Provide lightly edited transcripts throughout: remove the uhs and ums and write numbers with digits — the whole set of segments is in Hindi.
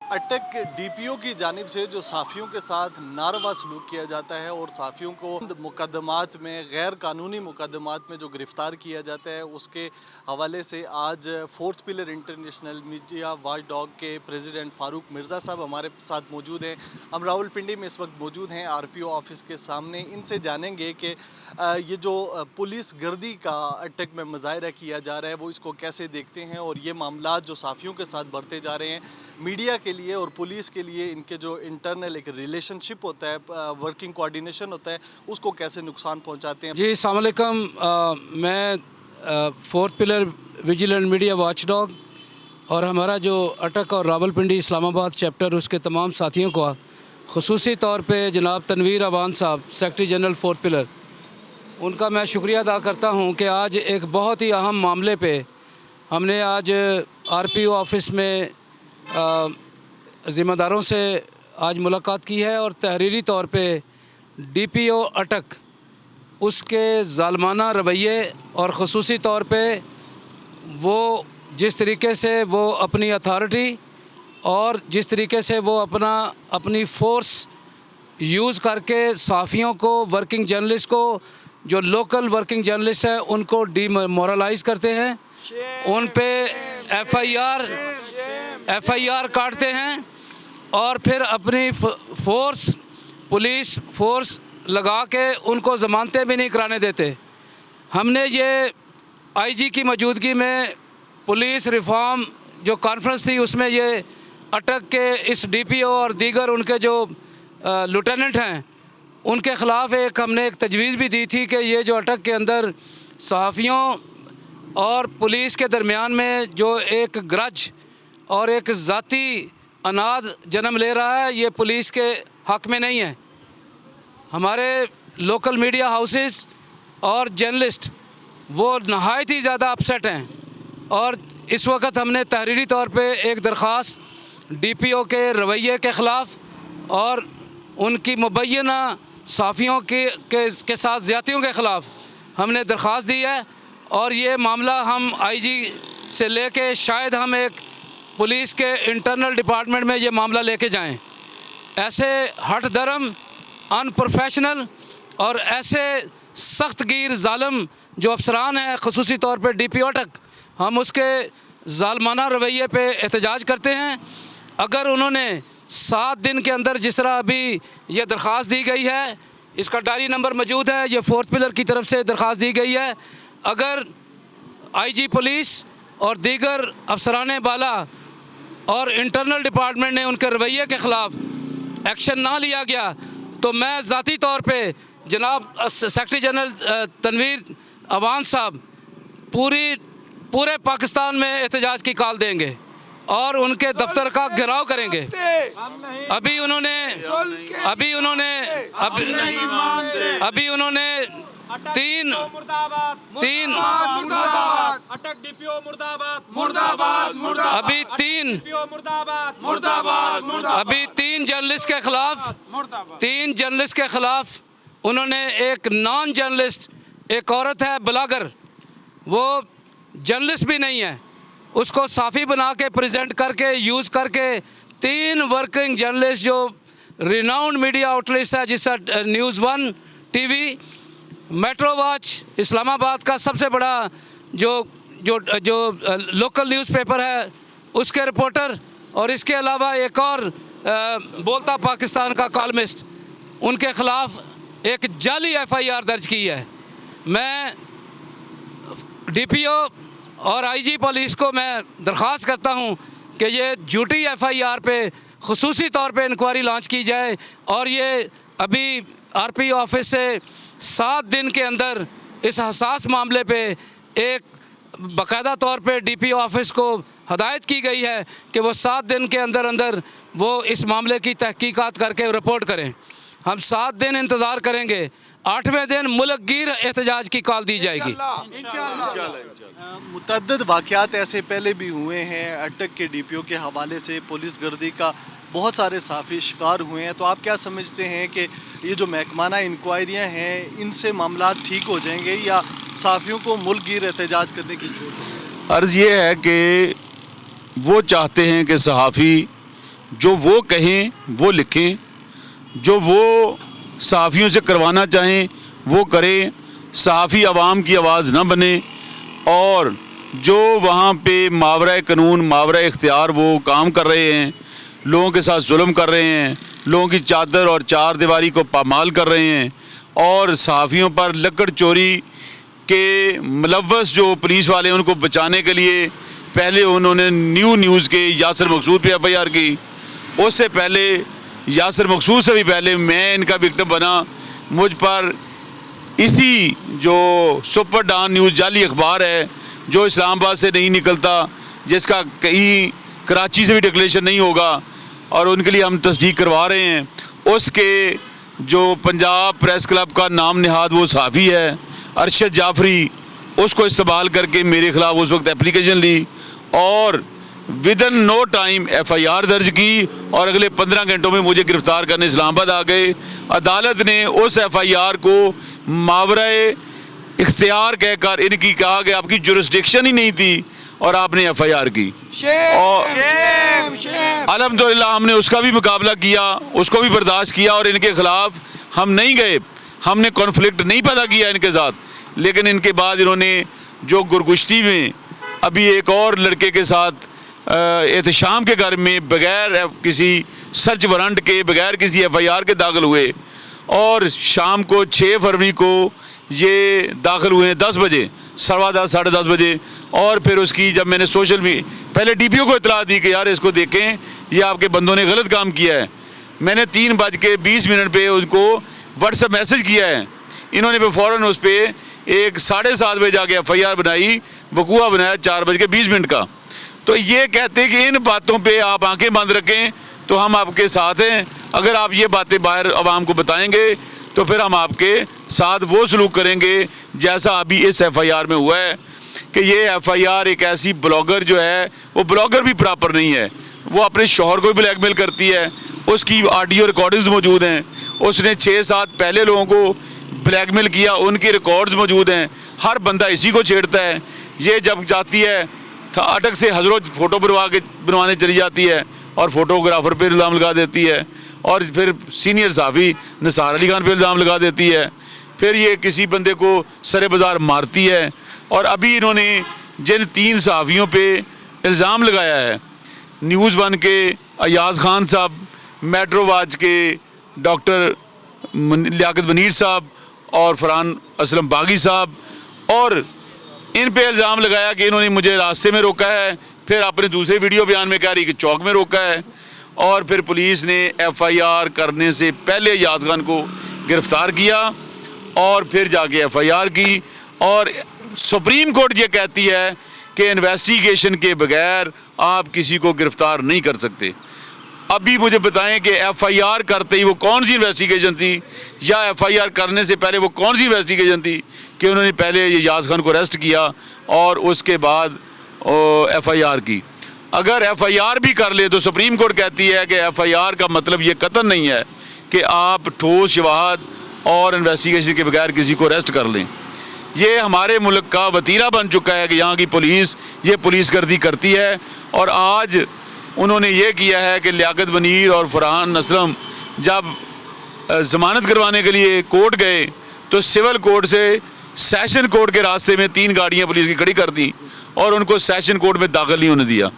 अटक डीपीओ की जानिब से जो साफ़ियों के साथ नारवा सलूक किया जाता है और साफ़ियों को मुकदमात में गैर कानूनी मुकदमात में जो गिरफ़्तार किया जाता है, उसके हवाले से आज fourth pillar international media watch dog के प्रेसिडेंट फ़ारूक मिर्ज़ा साहब हमारे साथ मौजूद हैं। हम रावलपिंडी में इस वक्त मौजूद हैं आरपीओ ऑफिस के सामने। इनसे जानेंगे कि ये जो पुलिस गर्दी का अटक में मुजाहरा किया जा रहा है वो इसको कैसे देखते हैं और ये मामला जो साफ़ियों के साथ बढ़ते जा रहे हैं, मीडिया के लिए और पुलिस के लिए इनके जो इंटरनल एक रिलेशनशिप होता है, वर्किंग कोऑर्डिनेशन होता है, उसको कैसे नुकसान पहुंचाते हैं। जी अस्सलाम वालेकुम। मैं fourth pillar vigilant media watch dog और हमारा जो अटक और रावलपिंडी इस्लामाबाद चैप्टर उसके तमाम साथियों को ख़ुसूसी तौर पे जनाब तनवीर अवान साहब सेक्रेटरी जनरल फोर्थ पिलर, उनका मैं शुक्रिया अदा करता हूँ कि आज एक बहुत ही अहम मामले पे हमने आज आरपीओ ऑफिस में ज़िम्मेदारों से आज मुलाकात की है और तहरीरी तौर पे डीपीओ अटक उसके ज़ालमाना रवैये और ख़ुसूसी तौर पे वो जिस तरीके से वो अपनी अथॉरिटी और जिस तरीके से वो अपनी फ़ोर्स यूज़ करके साफ़ियों को, वर्किंग जर्नलिस्ट को, जो लोकल वर्किंग जर्नलिस्ट हैं उनको डीमोरलाइज़ करते हैं, उन पे एफआईआर काटते हैं और फिर अपनी पुलिस फोर्स लगा के उनको ज़मानतें भी नहीं कराने देते। हमने ये आईजी की मौजूदगी में पुलिस रिफॉर्म जो कॉन्फ्रेंस थी उसमें ये अटक के इस डीपीओ और दीगर उनके जो लिeutenant हैं उनके ख़िलाफ़ हमने एक तजवीज़ भी दी थी कि ये जो अटक के अंदर सहाफ़ियों और पुलिस के दरमियान में जो एक ग्रज और एक ज़ाती अनाद जन्म ले रहा है, ये पुलिस के हक़ में नहीं है। हमारे लोकल मीडिया हाउसेस और जर्नलिस्ट वो नहायत ही ज़्यादा अपसेट हैं और इस वक्त हमने तहरीरी तौर पे एक दरख्वास्त डीपीओ के रवैये के ख़िलाफ़ और उनकी मुबैना साफ़ियों के साथ ज़्यादतियों के ख़िलाफ़ हमने दरख्वास्त दी है और ये मामला हम आईजी से लेके शायद हम एक पुलिस के इंटरनल डिपार्टमेंट में ये मामला लेके जाएं। ऐसे हट धर्म, अनप्रोफेशनल और ऐसे सख्त गिर ज़ालिम जो अफसरान हैं, ख़ुसूसी तौर पे डीपीओ अटक, हम उसके ज़ालमाना रवैये पे एहतजाज करते हैं। अगर उन्होंने 7 दिन के अंदर, जिस तरह अभी ये दरख्वास्त दी गई है, इसका डायरी नंबर मौजूद है, ये फोर्थ पिलर की तरफ से दरख्वास्त दी गई है, अगर आईजी पुलिस और दीगर अफसरान बाला और इंटरनल डिपार्टमेंट ने उनके रवैये के ख़िलाफ़ एक्शन ना लिया गया तो मैं ज़ाती तौर पे जनाब सेक्रेटरी जनरल तनवीर अवान साहब पूरे पाकिस्तान में एहतजाज की कॉल देंगे और उनके दफ्तर का घेराव करेंगे। अभी उन्होंने तीन अटक डीपीओ मुर्दाबाद मुर्दाबाद मुर्दाबाद अभी तीन जर्नलिस्ट के खिलाफ उन्होंने एक नॉन जर्नलिस्ट, एक औरत है ब्लॉगर, वो जर्नलिस्ट भी नहीं है, उसको साफ़ी बना के प्रेजेंट करके यूज़ करके 3 वर्किंग जर्नलिस्ट जो रिनाउंड मीडिया आउटलेट्स है, जिसका news 1 TV, metro watch, Islamabad का सबसे बड़ा जो लोकल न्यूज़पेपर है उसके रिपोर्टर, और इसके अलावा एक और बोलता पाकिस्तान का कॉलमिस्ट, उनके ख़िलाफ़ एक जाली एफआईआर दर्ज की है। मैं डीपीओ और आईजी पुलिस को मैं दरख्वास्त करता हूं कि ये झूठी एफआईआर पे ख़ुसूसी तौर पे इंक्वायरी लॉन्च की जाए और ये अभी आरपीओ ऑफिस से 7 दिन के अंदर इस हसास मामले पे एक बाकायदा तौर पे डीपीओ ऑफिस को हदायत की गई है कि वो 7 दिन के अंदर वो इस मामले की तहकीकात करके रिपोर्ट करें। हम 7 दिन इंतज़ार करेंगे, 8वें दिन मुल्क गिर एहतजाज की कॉल दी जाएगी। मुतअद्दिद वाक़यात ऐसे पहले भी हुए हैं अटक के डीपीओ के हवाले से, पुलिस गर्दी का बहुत सारे साफ़ी शिकार हुए हैं। तो आप क्या समझते हैं कि ये जो महकमाना इंक्वायरियाँ हैं इनसे मामला ठीक हो जाएंगे या साफ़ियों को मुल्क गिर एहतजाज करने की ज़रूरत है? अर्ज़ ये है कि वो चाहते हैं कि सहाफ़ी जो वो कहें वो लिखें, जो वो सहाफ़ियों से करवाना चाहें वो करें, सहाफ़ी आवाम की आवाज़ न बने। और जो वहाँ पे मावरा कानून मावरा इख्तियार वो काम कर रहे हैं, लोगों के साथ जुल्म कर रहे हैं, लोगों की चादर और चार दीवारी को पामाल कर रहे हैं, और सहाफ़ियों पर लकड़ चोरी के मुलव्वस जो पुलिस वाले उनको बचाने के लिए पहले उन्होंने न्यूज़ के यासिर मकसूद पे FIR की, उससे पहले यासिर मकसूद से भी पहले मैं इनका विक्टिम बना। मुझ पर इसी जो सुपर डॉन न्यूज़ जाली अखबार है जो इस्लामाबाद से नहीं निकलता, जिसका कहीं कराची से भी डिक्लेरेशन नहीं होगा और उनके लिए हम तस्दीक करवा रहे हैं, उसके जो पंजाब प्रेस क्लब का नाम निहाद वो सहाफ़ी है अरशद जाफरी, उसको इस्तेमाल करके मेरे ख़िलाफ़ उस वक्त एप्लीकेशन ली और विदन नो टाइम FIR दर्ज की और अगले 15 घंटों में मुझे गिरफ़्तार करने इस्लामाबाद आ गए। अदालत ने उस FIR को मावरा इख्तियार कहकर इनकी कहा कि आपकी जुरिस्डिक्शन ही नहीं थी और आपने FIR की। और अल्हम्दुलिल्लाह हमने उसका भी मुकाबला किया, उसको भी बर्दाश्त किया और इनके ख़िलाफ़ हम नहीं गए, हमने कॉन्फ्लिक्ट नहीं पैदा किया इनके साथ। लेकिन इनके बाद इन्होंने जो गुरगुश्ती में अभी एक और लड़के के साथ एहतशाम के घर में बगैर किसी सर्च वारंट के, बगैर किसी FIR के दाखिल हुए और शाम को 6 फरवरी को ये दाखिल हुए 10 बजे, 10:15 साढ़े 10 बजे। और फिर उसकी जब मैंने सोशल में पहले DPO को इतला दी कि यार इसको देखें, ये आपके बंदों ने गलत काम किया है, मैंने 3:20 पे उनको व्हाट्सएप मैसेज किया है, इन्होंने फिर फ़ौरन उस पर एक 7:30 बजे जाके FIR बनाई, वकूआ बनाया 4:20 का। तो ये कहते हैं कि इन बातों पे आप आंखें बंद रखें तो हम आपके साथ हैं, अगर आप ये बातें बाहर आवाम को बताएंगे तो फिर हम आपके साथ वो सलूक करेंगे जैसा अभी इस FIR में हुआ है कि ये FIR एक ऐसी ब्लॉगर जो है वो ब्लॉगर भी प्रॉपर नहीं है, वो अपने शौहर को भी ब्लैकमेल करती है, उसकी ऑडियो रिकॉर्डिंग्स मौजूद हैं, उसने 6-7 पहले लोगों को ब्लैकमेल किया, उनकी रिकॉर्ड्स मौजूद हैं, हर बंदा इसी को छेड़ता है। ये जब जाती है अटक से हजरों फ़ोटो बनवाने चली जाती है और फोटोग्राफर पे इल्ज़ाम लगा देती है और फिर सीनियर सहाफ़ी निसार अली खान पे इल्ज़ाम लगा देती है, फिर ये किसी बंदे को सरे बाज़ार मारती है। और अभी इन्होंने जिन 3 सहाफ़ियों पे इल्ज़ाम लगाया है, न्यूज़ 1 के अयाज़ खान साहब, मेट्रो वाच के डॉक्टर लियाकत मुनीर साहब और फरहान असलम बागी साहब, और इन पे इल्ज़ाम लगाया कि इन्होंने मुझे रास्ते में रोका है, फिर अपने दूसरे वीडियो बयान में कह रही कि चौक में रोका है, और फिर पुलिस ने FIR करने से पहले अयाज़ खान को गिरफ़्तार किया और फिर जाके FIR की। और सुप्रीम कोर्ट ये कहती है कि इन्वेस्टिगेशन के बगैर आप किसी को गिरफ़्तार नहीं कर सकते। अभी मुझे बताएं कि FIR करते ही वो कौन सी इन्वेस्टिगेशन थी, या FIR करने से पहले वो कौन सी इन्वेस्टिगेशन थी कि उन्होंने पहले अयाज़ खान को अरेस्ट किया और उसके बाद FIR की। अगर FIR भी कर ले तो सुप्रीम कोर्ट कहती है कि FIR का मतलब ये कतन नहीं है कि आप ठोस शवाहद और इन्वेस्टिगेशन के बगैर किसी को अरेस्ट कर लें। ये हमारे मुल्क का वतीरा बन चुका है कि यहाँ की पुलिस ये पुलिसगर्दी करती है। और आज उन्होंने ये किया है कि लियाकत मुनीर और फरहान असलम जब ज़मानत करवाने के लिए कोर्ट गए तो सिविल कोर्ट से सेशन कोर्ट के रास्ते में 3 गाड़ियाँ पुलिस की खड़ी कर दी और उनको सेशन कोर्ट में दाखिल नहीं होने दिया।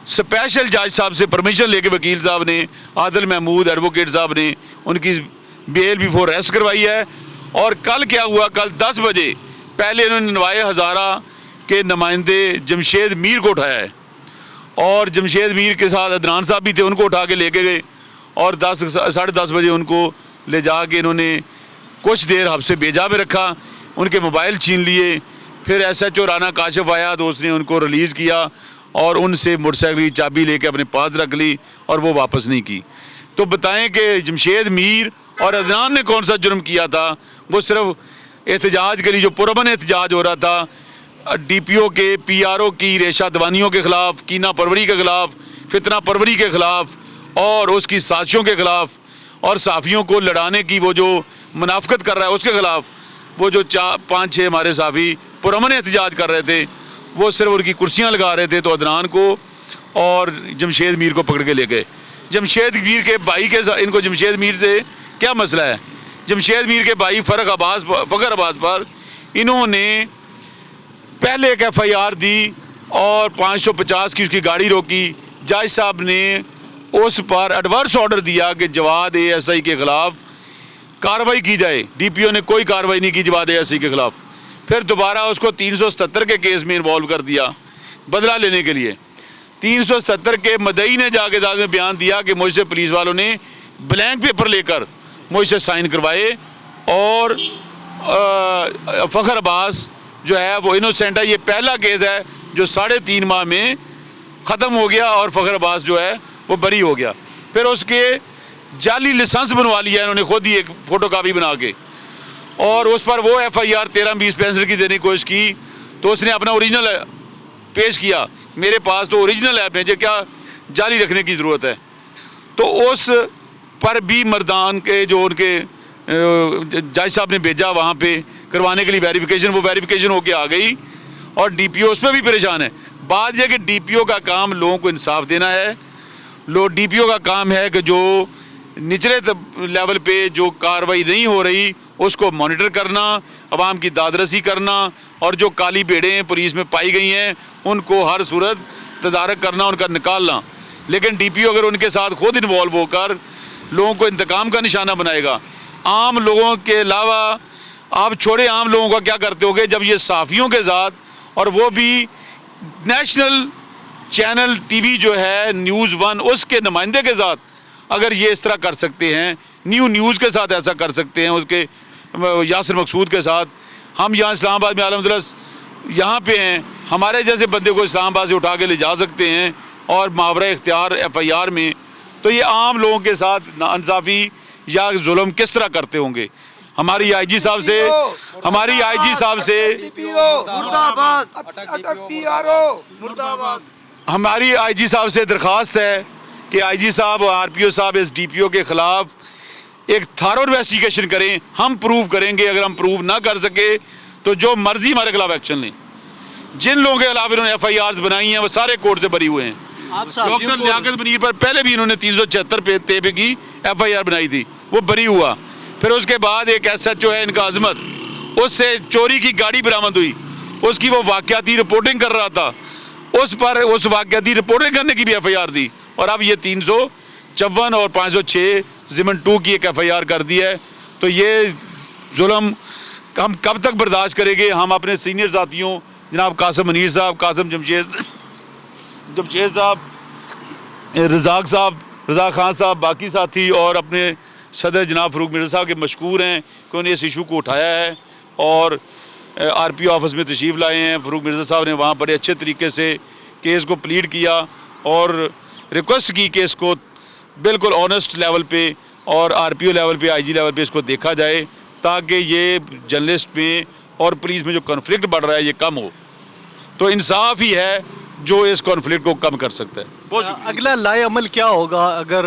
स्पेशल जज साहब से परमिशन लेके वकील साहब ने, आदिल महमूद एडवोकेट साहब ने उनकी बेल बिफोर अरेस्ट करवाई है। और कल क्या हुआ, कल 10 बजे पहले इन्होंने नवाए हज़ारा के नुमाइंदे जमशेद मीर को उठाया है और जमशेद मीर के साथ अदनान साहब भी थे, उनको उठा के लेके गए और 10-10:30 बजे उनको ले जा के इन्होंने कुछ देर हब्से बेजा में रखा, उनके मोबाइल छीन लिए। फिर SHO राना काशिफ आया तो उसने उनको रिलीज़ किया और उनसे मोटरसाइकिल की चाबी लेके अपने पास रख ली और वो वापस नहीं की। तो बताएं कि जमशेद मीर और अदनान ने कौन सा जुर्म किया था। वो सिर्फ एहतजाज के लिए, जो पुरअमन एहतजाज हो रहा था, DPO के PRO की रेशा दवानियों के ख़िलाफ़, कीना परवरी के ख़िलाफ़, फितना परवरी के ख़िलाफ़ और उसकी साजिशों के ख़िलाफ़, और सहाफ़ियों को लड़ाने की वो जो मुनाफ़कत कर रहा है उसके ख़िलाफ़, वो जो 4-5-6 हमारे सहाफ़ी पुरअमन एहतजाज कर रहे थे, वो सिर्फ उनकी कुर्सियाँ लगा रहे थे तो अदनान को और जमशेद मीर को पकड़ के ले गए। जमशेद मीर के भाई के साथ, इनको जमशेद मीर से क्या मसला है? जमशेद मीर के भाई फ़खर अब्बास पर इन्होंने पहले एक FIR दी और 550 की उसकी गाड़ी रोकी। जज साहब ने उस पर एडवर्स ऑर्डर दिया कि जवाद ASI के ख़िलाफ़ कार्रवाई की जाए। DPO ने कोई कार्रवाई नहीं की जवाद ASI के ख़िलाफ़। फिर दोबारा उसको 377 के केस में इन्वॉल्व कर दिया बदला लेने के लिए। 377 के मदई ने जाके अदालत में बयान दिया कि मुझसे पुलिस वालों ने ब्लैंक पेपर लेकर मुझसे साइन करवाए और फ़खर अब्बास जो है वो इनोसेंट है। ये पहला केस है जो 3.5 माह में ख़त्म हो गया और फ़खर अब्बास जो है वो बरी हो गया। फिर उसके जाली लाइसेंस बनवा लिया इन्होंने खुद ही, एक फ़ोटो कापी बना के, और उस पर वो FIR 13-20 पेंसिल की देने की कोशिश की तो उसने अपना ओरिजिनल पेश किया। मेरे पास तो ओरिजिनल है, मुझे क्या जाली रखने की ज़रूरत है। तो उस पर भी मर्दान के जो उनके जज साहब ने भेजा वहाँ पे करवाने के लिए वेरिफिकेशन, वो वेरिफिकेशन होके आ गई और DPO उस पर भी परेशान है। बात यह कि DPO का काम लोगों को इंसाफ देना है। DPO का काम है कि जो निचले लेवल पे जो कार्रवाई नहीं हो रही उसको मॉनिटर करना, अवाम की दादरसी करना, और जो काली भेड़ें पुलिस में पाई गई हैं उनको हर सूरत तदारक करना, उनका निकालना। लेकिन DPO अगर उनके साथ खुद इन्वॉल्व होकर लोगों को इंतकाम का निशाना बनाएगा, आम लोगों के अलावा आप छोड़े आम लोगों का क्या करते होगे जब ये सहाफ़ियों के साथ, और वो भी नेशनल चैनल TV जो है न्यूज़ 1 उसके नुमाइंदे के साथ अगर ये इस तरह कर सकते हैं, न्यूज़ के साथ ऐसा कर सकते हैं, उसके यासिर मकसूद के साथ। हम यहाँ इस्लामाबाद में आलमदरस यहाँ पे हैं, हमारे जैसे बंदे को इस्लामाबाद से उठा के ले जा सकते हैं और मावरा इख्तियार FIR में, तो ये आम लोगों के साथ नाइंसाफ़ी या जुल्म किस तरह करते होंगे। हमारी IG साहब से हमारी IG साहब से दरख्वास्त है कि IG साहब और RPO साहब इस DPO के ख़िलाफ़ एक थारो इन्वेस्टिगेशन करें। हम प्रूव करेंगे, अगर हम प्रूव ना कर सके तो जो मर्जी हमारे खिलाफ एक्शन लें। जिन लोगों के खिलाफ इन्होंने FIRs बनाई हैं वो सारे कोर्ट से बरी हुए हैं। डॉक्टर लियाकत मुनीर पर पहले भी इन्होंने 376 पे की FIR बनाई थी, वो बरी हुआ। फिर उसके बाद एक SHO है इनका अजमत, उससे चोरी की गाड़ी बरामद हुई, उसकी वो वाक़याती रिपोर्टिंग कर रहा था, उस पर उस वाक़याती रिपोर्टिंग करने की भी FIR दी, और अब ये 354 और 506 ज़िमन 2 की एक FIR कर दी है। तो ये जुल्म हम कब तक बर्दाश्त करेंगे? हम अपने सीनियर साथियों जनाब कासिम मुनीर साहब, कासिम जमशेद साहब, रज़ाक साहब, रज़ा खान साहब, बाकी साथी और अपने सदर जनाब फ़रूक मिर्ज़ा साहब के मशकूर हैं कि उन्होंने इस इशू को उठाया है और RPO ऑफिस में तशरीफ़ लाए हैं। फ़रूक मिर्ज़ा साहब ने वहाँ पर अच्छे तरीके से केस को प्लीड किया और रिक्वेस्ट की कि इसको बिल्कुल ऑनेस्ट लेवल पे और RPO लेवल पे, IG लेवल पे इसको देखा जाए ताकि ये जर्नलिस्ट में और पुलिस में जो कॉन्फ्लिक्ट बढ़ रहा है ये कम हो। तो इंसाफ ही है जो इस कॉन्फ्लिक्ट को कम कर सकता है। अगला लाए अमल क्या होगा? अगर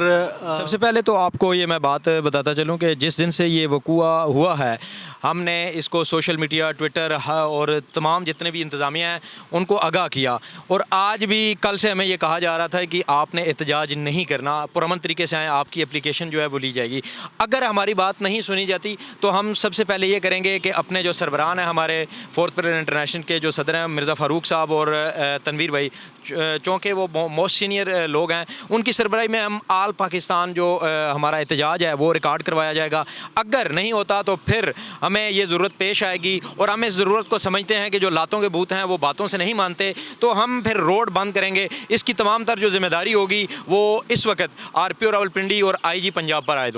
सबसे पहले तो आपको ये मैं बात बताता चलूँ कि जिस दिन से ये वक़ूआ हुआ है हमने इसको सोशल मीडिया, ट्विटर और तमाम जितने भी इंतज़ामिया हैं उनको आगाह किया, और आज भी कल से हमें ये कहा जा रहा था कि आपने एहतजाज नहीं करना, पुरअमन तरीके से आए, आपकी एप्लीकेशन जो है वो ली जाएगी। अगर हमारी बात नहीं सुनी जाती तो हम सबसे पहले ये करेंगे कि अपने जो सरबरान हैं, हमारे 4th पिलर इंटरनेशनल के जो सदर हैं मिर्ज़ा फ़ारूक साहब और तनवीर भाई, चूँकि वो मोस्ट सीनियर लोग हैं, उनकी सरबराही में हम आल पाकिस्तान जो हमारा एहतजाज है वो रिकॉर्ड करवाया जाएगा। अगर नहीं होता तो फिर हमें ये ज़रूरत पेश आएगी, और हम इस ज़रूरत को समझते हैं कि जो लातों के भूत हैं वो बातों से नहीं मानते, तो हम फिर रोड बंद करेंगे। इसकी तमाम तर जो जिम्मेदारी होगी वो इस वक्त RPO रावलपिंडी और IG पंजाब पर आयद